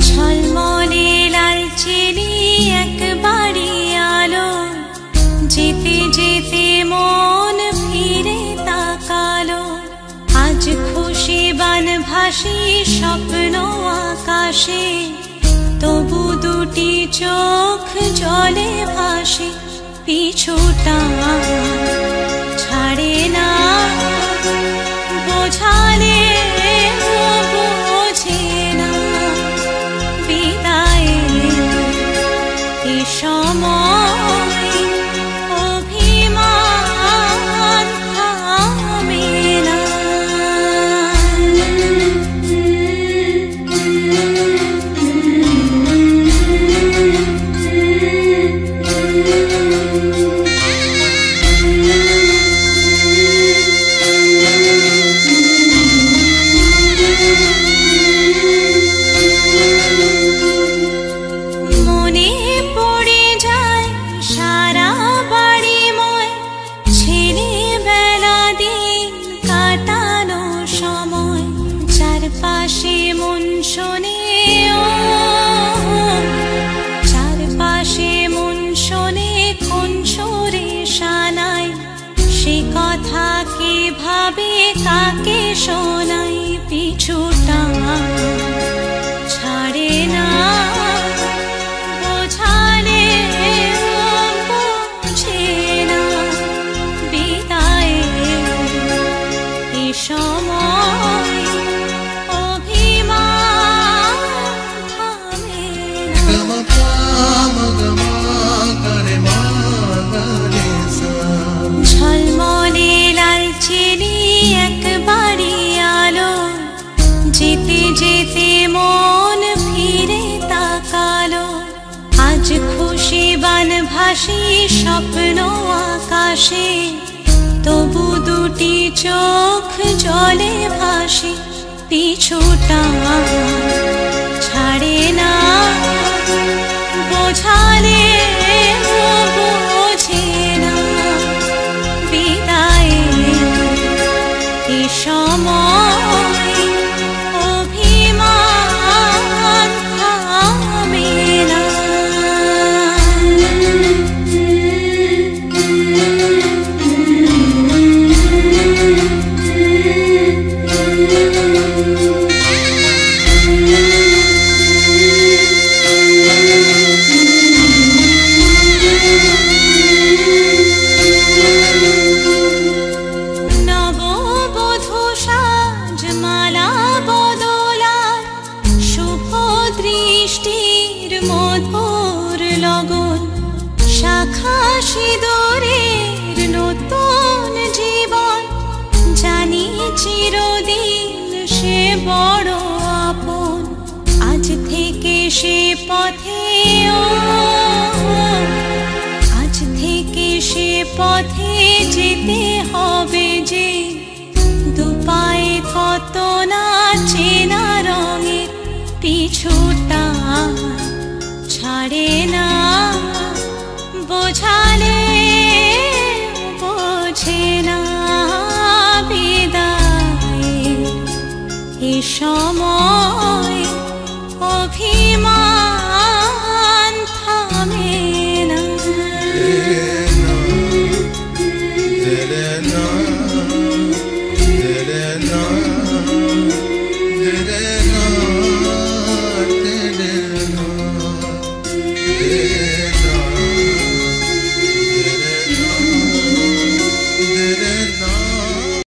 ঝলমলে লালচেলি একবারই আলো, যেতে যেতে মন ফিরে তাকালো। আজ খুশি বানভাসি স্বপ্ন আকাশে, তবু দুটি চোখ জলে ভাসে। পিছুটা ছাড়ে না, বোঝালে বোঝে না। বিদায় এ সময় অভিমান থামে না। চারপাশে মন শোনে, চারপাশে মন শোনে কোন সুরে শানাই। সে কথা কে ভাবে কাকে শোনাই। পিছুটা ছাড়ে না, বোঝালে বোঝে না। বিদায় এ সময় ঝলমলে লালচেলি একবারই আলো, যেতে যেতে মন ফিরে তাকালো। আজ খুশি বানভাসি স্বপ্ন আকাশে, তবু দুটি চোখ জলে ভাসে। পিছুটা ছাড়ে না, বোঝালে বোঝে না। বিদায় এ সময় অভিমান থামে না। মধুর লগন শাখা সিঁদুরের নতুন জীবন, জানি চিরদিন সে বড় আপন। আজ থেকে সে পথে, আজ থেকে সে পথে যেতে হবে যে। দুপায়ে কত না চেনা রঙে, পিছুটা ছাড়ে না, বোঝালে বোঝে না। বিদায় এ সময় অভি